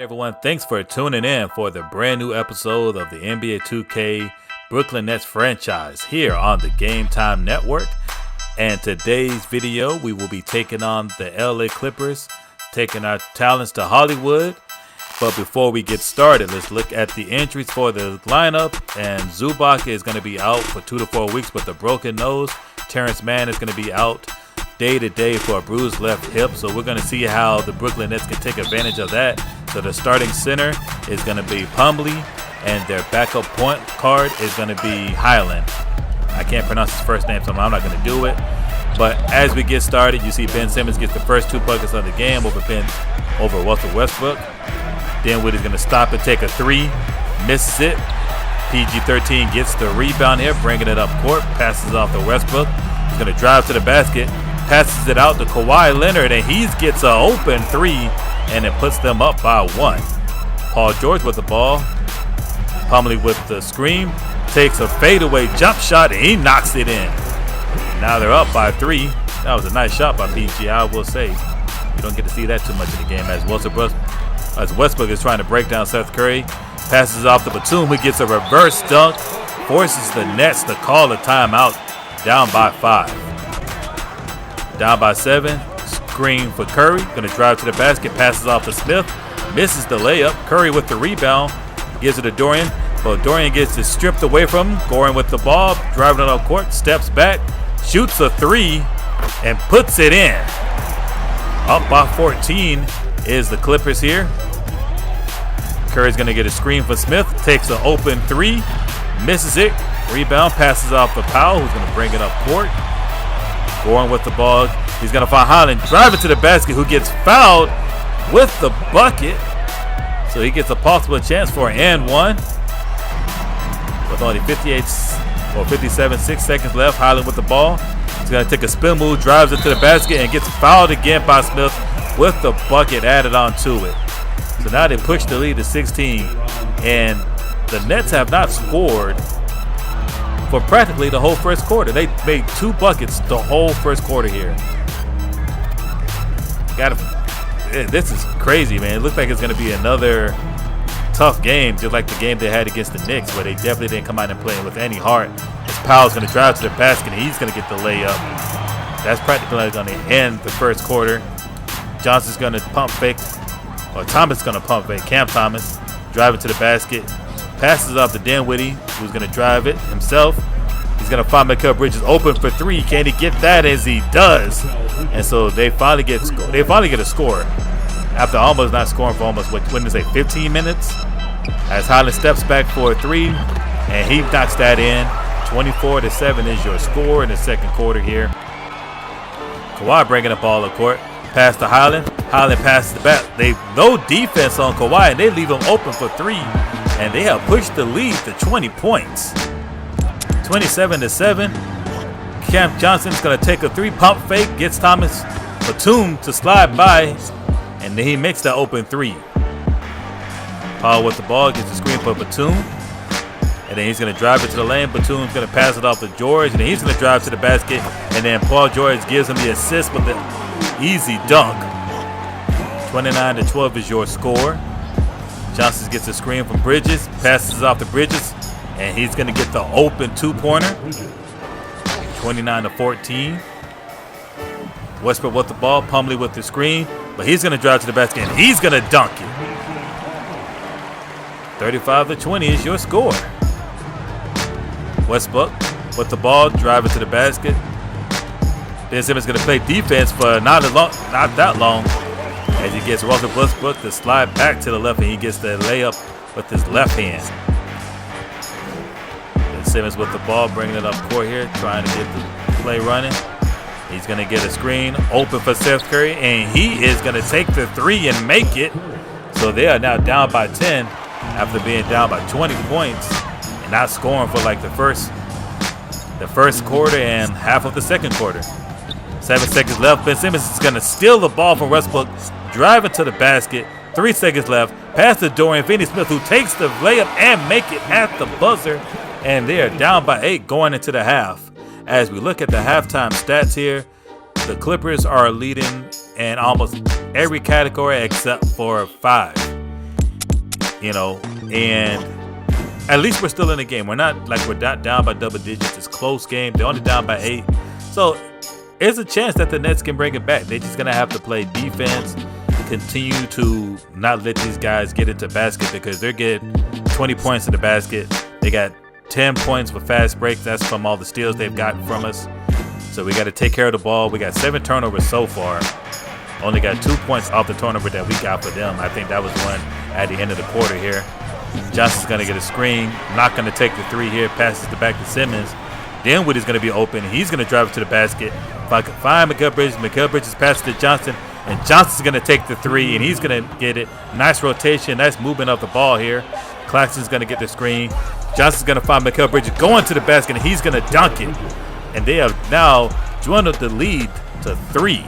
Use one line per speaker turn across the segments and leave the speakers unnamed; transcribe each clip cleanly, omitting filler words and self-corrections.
everyone, thanks for tuning in for the brand new episode of the NBA 2K Brooklyn Nets franchise here on the Game Time Network. And today's video, we will be taking on the LA Clippers, taking our talents to Hollywood. But before we get started, let's look at the injuries for the lineup. And Zubac is going to be out for 2 to 4 weeks with a broken nose. Terrence Mann is going to be out day to day for a bruised left hip. So we're going to see how the Brooklyn Nets can take advantage of that. So the starting center is going to be Plumlee, and their backup point guard is going to be Highland. I can't pronounce his first name, so I'm not going to do it. But as we get started, you see Ben Simmons gets the first 2 buckets of the game over Russell Westbrook. Dinwiddie's going to stop and take a 3, misses it. PG-13 gets the rebound here, bringing it up court, passes off to Westbrook. He's going to drive to the basket, passes it out to Kawhi Leonard, and he gets an open 3, and it puts them up by 1. Paul George with the ball. Plumlee with the screen, takes a fadeaway jump shot, and he knocks it in. Now they're up by 3. That was a nice shot by PG, I will say. You don't get to see that too much in the game as Westbrook is trying to break down Seth Curry. Passes off to Batum, who gets a reverse dunk, forces the Nets to call a timeout, down by 5. Down by 7, screen for Curry, going to drive to the basket, passes off to Smith, misses the layup. Curry with the rebound, gives it to Dorian, but Dorian gets it stripped away from him. Goran with the ball, driving it up court, steps back, shoots a 3, and puts it in. Up by 14 is the Clippers here. Curry's going to get a screen for Smith, takes an open 3, misses it, rebound, passes off to Powell, who's going to bring it up court. Goran with the ball, he's going to find Highland, driving to the basket, who gets fouled with the bucket. So he gets a possible chance for an and 1. With only 57, 6 seconds left, Highland with the ball. He's going to take a spin move, drives it to the basket, and gets fouled again by Smith with the bucket added on to it. So now they push the lead to 16, and the Nets have not scored for practically the whole first quarter. They made 2 buckets the whole first quarter here. This is crazy, man. It looks like it's going to be another tough game, just like the game they had against the Knicks, where they definitely didn't come out and play with any heart. As Powell's going to drive to the basket, and he's going to get the layup. That's practically going to end the first quarter. Johnson's going to pump fake, or Thomas is going to pump fake. Cam Thomas driving to the basket, passes off to Dinwiddie, who's going to drive it himself. He's going to find Mikal Bridges open for 3. Can he get that? As he does. And so they finally get a score after almost not scoring for almost 15 minutes. As Highland steps back for a 3, and he knocks that in. 24-7 is your score in the second quarter here. Kawhi bringing the ball up court. Pass to Highland. Highland passes the back. They no defense on Kawhi, and they leave him open for 3. And they have pushed the lead to 20 points. 27-7. Cam Johnson's going to take a 3, pump fake, gets Thomas Batum to slide by, and then he makes that open 3. Powell with the ball, gets the screen for Batum, and then he's going to drive it to the lane. Batum's going to pass it off to George, and then he's going to drive to the basket, and then Paul George gives him the assist with the easy dunk. 29-12 is your score. Johnson gets a screen from Bridges, passes off to Bridges, and he's going to get the open 2-pointer. 29-14. Westbrook with the ball, Plumlee with the screen, but he's going to drive to the basket, and he's going to dunk it. 35-20 is your score. Westbrook with the ball, driving to the basket. Ben Simmons going to play defense for not that long, as he gets Russell Westbrook to slide back to the left, and he gets the layup with his left hand. Ben Simmons with the ball, bringing it up court here, trying to get the play running. He's going to get a screen open for Seth Curry, and he is going to take the 3 and make it. So they are now down by 10 after being down by 20 points and not scoring for like the first quarter and half of the second quarter. 7 seconds left. Ben Simmons is going to steal the ball from Westbrook, drive it to the basket. 3 seconds left. Pass to Dorian Finney-Smith, who takes the layup and make it at the buzzer. And they are down by 8 going into the half. As we look at the halftime stats here, the Clippers are leading in almost every category except for 5. you know, and at least we're still in the game. We're not down by double digits. It's a close game. They're only down by 8. So there's a chance that the Nets can bring it back. They're just going to have to play defense, continue to not let these guys get into basket because they're getting 20 points in the basket. They got 10 points for fast breaks. That's from all the steals they've gotten from us. So we got to take care of the ball. We got 7 turnovers so far. Only got 2 points off the turnover that we got for them. I think that was one at the end of the quarter here. Johnson's going to get a screen. Not going to take the 3 here. Passes it back to Simmons. Dinwiddie's going to be open. He's going to drive it to the basket. If I can find Mikal Bridges passes to Johnson. And Johnson's going to take the 3, and he's going to get it. Nice rotation. Nice movement of the ball here. Claxton's going to get the screen. Johnson's going to find Mikal Bridges going to the basket, and he's going to dunk it. And they have now joined up the lead to 3.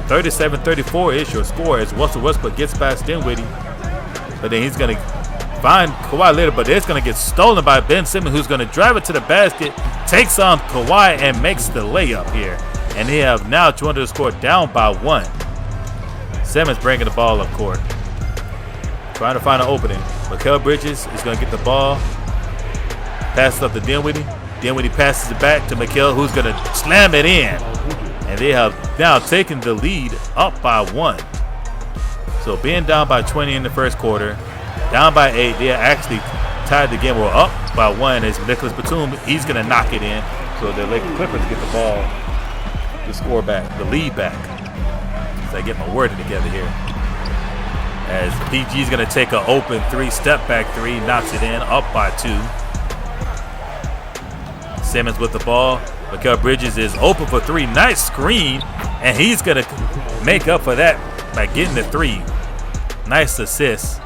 37-34 is your score as Russell Westbrook gets past Dinwiddie. But then he's going to find Kawhi later, but it's going to get stolen by Ben Simmons, who's going to drive it to the basket, takes on Kawhi, and makes the layup here. And they have now joined the score down by 1. Simmons bringing the ball up court. Trying to find an opening. Mikal Bridges is going to get the ball. Passes up to Dinwiddie. Dinwiddie passes it back to Mikal, who's going to slam it in. And they have now taken the lead up by 1. So being down by 20 in the first quarter, down by 8, they actually tied the game. We're up by 1 as Nicholas Batum, he's going to knock it in. So the Lakers Clippers get the ball, the score back, the lead back. So I get my wording together here. As PG's going to take an open 3, step back 3, knocks it in, up by 2. Simmons with the ball. Mikal Bridges is open for 3. Nice screen, and he's going to make up for that by getting the 3. Nice assist.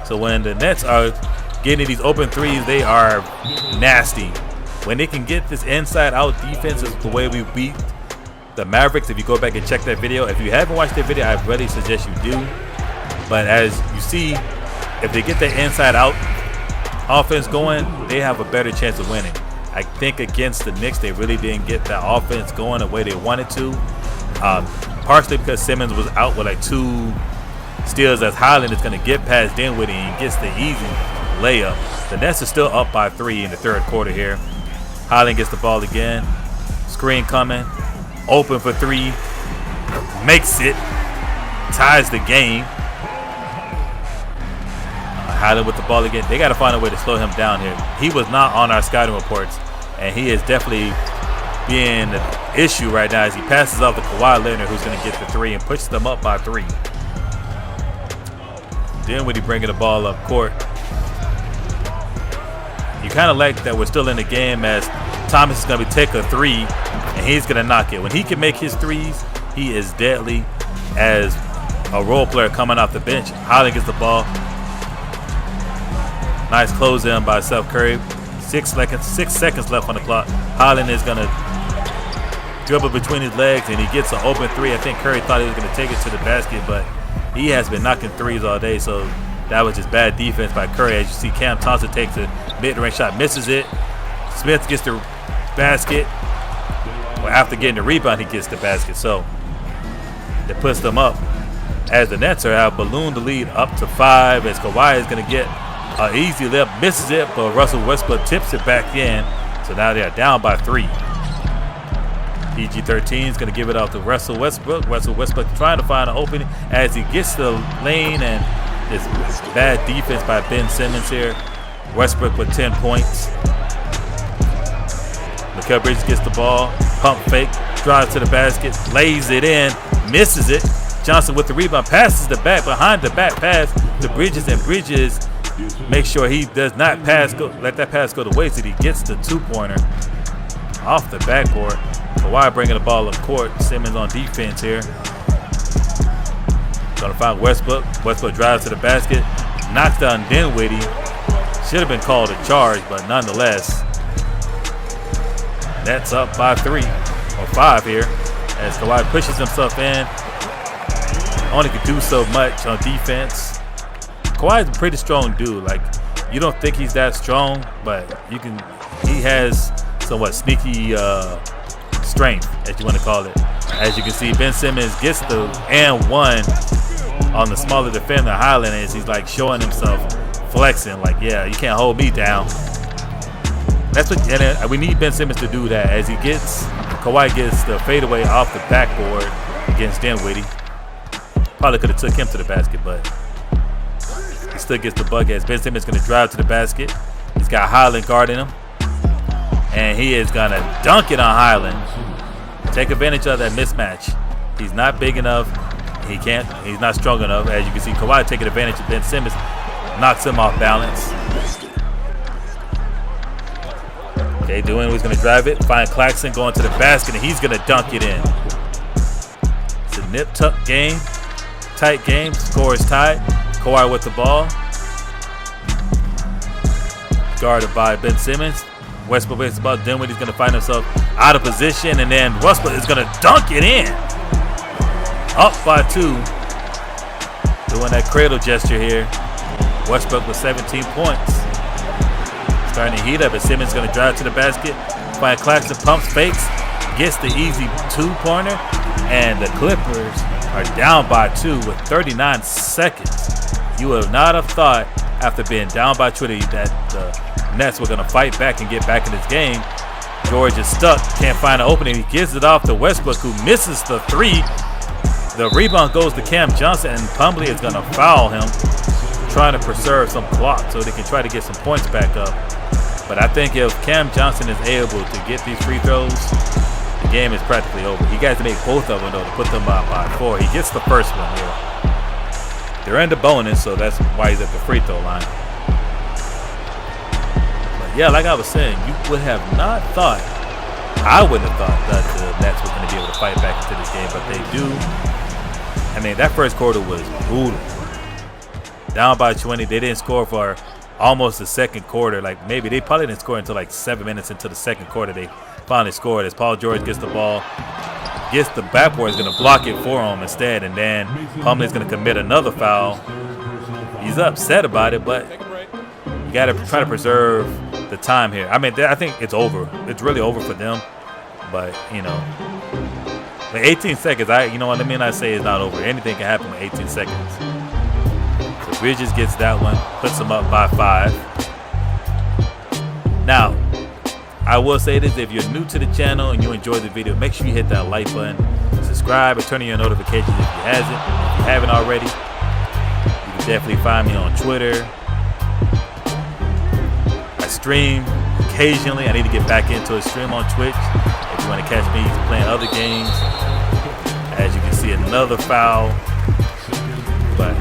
So when the Nets are getting these open 3s, they are nasty. When they can get this inside-out defense is the way we beat the Mavericks. If you go back and check that video, if you haven't watched that video, I really suggest you do. But as you see, if they get the inside-out offense going, they have a better chance of winning. I think against the Knicks, they really didn't get that offense going the way they wanted to. Partially because Simmons was out with like 2 steals, as Highland is going to get past Dinwiddie and gets the easy layup. The Nets are still up by 3 in the third quarter here. Highland gets the ball again. Screen coming. Open for 3. Makes it. Ties the game. Highland with the ball again. They got to find a way to slow him down here. He was not on our scouting reports, and he is definitely being an issue right now as he passes off to Kawhi Leonard, who's going to get the 3 and pushes them up by 3. Dinwiddie bringing the ball up court. You kind of like that we're still in the game as Thomas is going to take a 3, and he's going to knock it. When he can make his 3s, he is deadly as a role player coming off the bench. Highland gets the ball. Nice close in by Steph Curry. 6 seconds left on the clock. Highland is going to dribble between his legs, and he gets an open 3. I think Curry thought he was going to take it to the basket, but he has been knocking 3s all day, so that was just bad defense by Curry. As you see, Cam Thompson takes a mid-range shot, misses it. Smith gets the basket. Well, after getting the rebound, he gets the basket. So that puts them up as the Nets are out, balloon the lead up to 5 as Kawhi is going to get an easy layup, misses it, but Russell Westbrook tips it back in. So now they are down by 3. PG-13 is going to give it out to Russell Westbrook. Russell Westbrook trying to find an opening as he gets to the lane, and this bad defense by Ben Simmons here. Westbrook with 10 points. Mikal Bridges gets the ball, pump fake, drives to the basket, lays it in, misses it. Johnson with the rebound, passes the back, behind the back pass to Bridges, and Bridges makes sure he does not let that pass go to waste. He gets the 2-pointer off the backboard. Kawhi bringing the ball up court. Simmons on defense here. Gonna find Westbrook. Westbrook drives to the basket, knocks down Dinwiddie. Should have been called a charge, but nonetheless, Nets up by 3 or 5 here as Kawhi pushes himself in. Only can do so much on defense. Kawhi's a pretty strong dude. Like, you don't think he's that strong, but he has somewhat sneaky strength, as you want to call it. As you can see, Ben Simmons gets the and 1 on the smaller defender Highland is. He's like showing himself, flexing, like, yeah, you can't hold me down. That's what, and we need Ben Simmons to do that as Kawhi gets the fadeaway off the backboard against Dinwiddie. Probably could have took him to the basket, but he still gets the bucket as Ben Simmons is going to drive to the basket. He's got Highland guarding him, and he is going to dunk it on Highland. Take advantage of that mismatch. He's not big enough. He's not strong enough. As you can see, Kawhi taking advantage of Ben Simmons, knocks him off balance. Okay, Dinwiddie's going to drive it, find Claxton going to the basket, and he's going to dunk it in. It's a nip-tuck game, tight game, score is tied. Kawhi with the ball. Guarded by Ben Simmons. Westbrook with the ball. Dinwiddie's going to find himself out of position, and then Westbrook is going to dunk it in. Up by 2. Doing that cradle gesture here. Westbrook with 17 points. Starting to heat up, and Simmons going to drive to the basket. Find Claxton, pumps, fakes, gets the easy 2-pointer, and the Clippers are down by 2 with 39 seconds. You would not have thought, after being down by 20, that the Nets were going to fight back and get back in this game. George is stuck, can't find an opening. He gives it off to Westbrook, who misses the 3. The rebound goes to Cam Johnson, and Plumlee is going to foul him, trying to preserve some clock so they can try to get some points back up. But I think if Cam Johnson is able to get these free throws, the game is practically over. He got to make both of them, though, to put them up by 4. He gets the first one here. They're in the bonus, so that's why he's at the free throw line. But yeah, like I was saying, you would have not thought, I wouldn't have thought that the Nets were going to be able to fight back into this game, but they do. I mean, that first quarter was brutal. Down by 20, they didn't score for almost the second quarter. Like, maybe they probably didn't score until like 7 minutes into the second quarter. They finally scored as Paul George gets the ball, gets the backboard, is going to block it for him instead, and then Plumlee's going to commit another foul. He's upset about it, but you got to try to preserve the time here. I mean, I think it's over. It's really over for them, but, you know, 18 seconds, you know what I mean? I say it's not over. Anything can happen with 18 seconds. So Bridges gets that one, puts him up by 5. Now, I will say this, if you're new to the channel and you enjoyed the video, make sure you hit that like button, subscribe, and turn on your notifications if you haven't already. You can definitely find me on Twitter. I stream occasionally. I need to get back into a stream on Twitch if you want to catch me playing other games. As you can see, another foul. But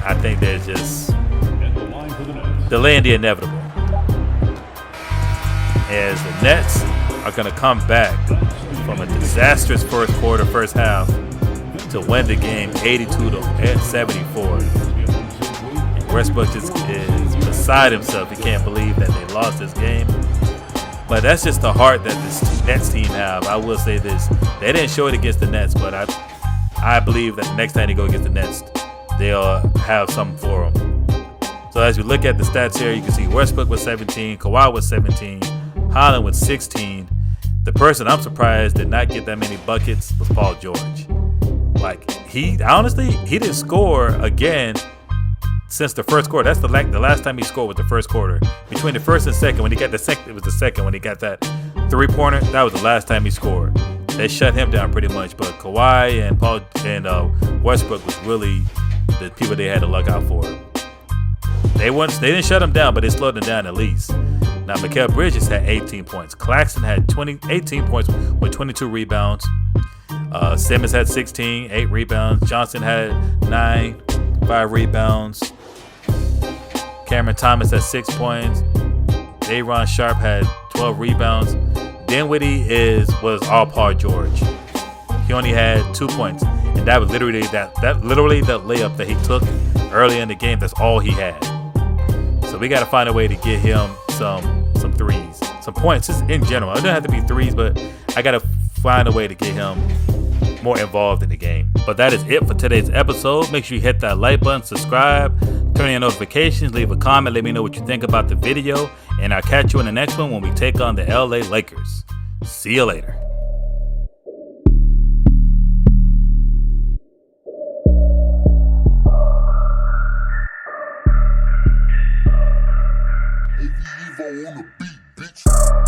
I think there's just delaying the inevitable. As the Nets are going to come back from a disastrous first half, to win the game 82-74. And Westbrook is beside himself. He can't believe that they lost this game. But that's just the heart that this Nets team have. I will say this. They didn't show it against the Nets, but I believe that the next time they go against the Nets, they'll have something for them. So as you look at the stats here, you can see Westbrook with 17, Kawhi with 17, Highland with 16. The person I'm surprised did not get that many buckets was Paul George. Like, he didn't score again since the first quarter. That's the last time he scored with the first quarter. Between the first and second, when he got the second, it was the second when he got that 3-pointer. That was the last time he scored. They shut him down pretty much. But Kawhi and Westbrook was really the people they had to look out for. They didn't shut him down, but they slowed him down at least. Now, Mikal Bridges had 18 points. Claxton had 18 points with 22 rebounds. Simmons had 16, 8 rebounds. Johnson had 9, 5 rebounds. Cameron Thomas had 6 points. Day'Ron Sharpe had 12 rebounds. Dinwiddie was all Paul George. He only had 2 points, and that was literally that layup that he took early in the game. That's all he had. So we got to find a way to get him some threes, some points, just in general. It doesn't have to be threes, but I got to find a way to get him more involved in the game. But that is it for today's episode. Make sure you hit that like button, subscribe, turn on your notifications, leave a comment, let me know what you think about the video, and I'll catch you in the next one when we take on the LA Lakers. See you later.
Devo on the beat, bitch.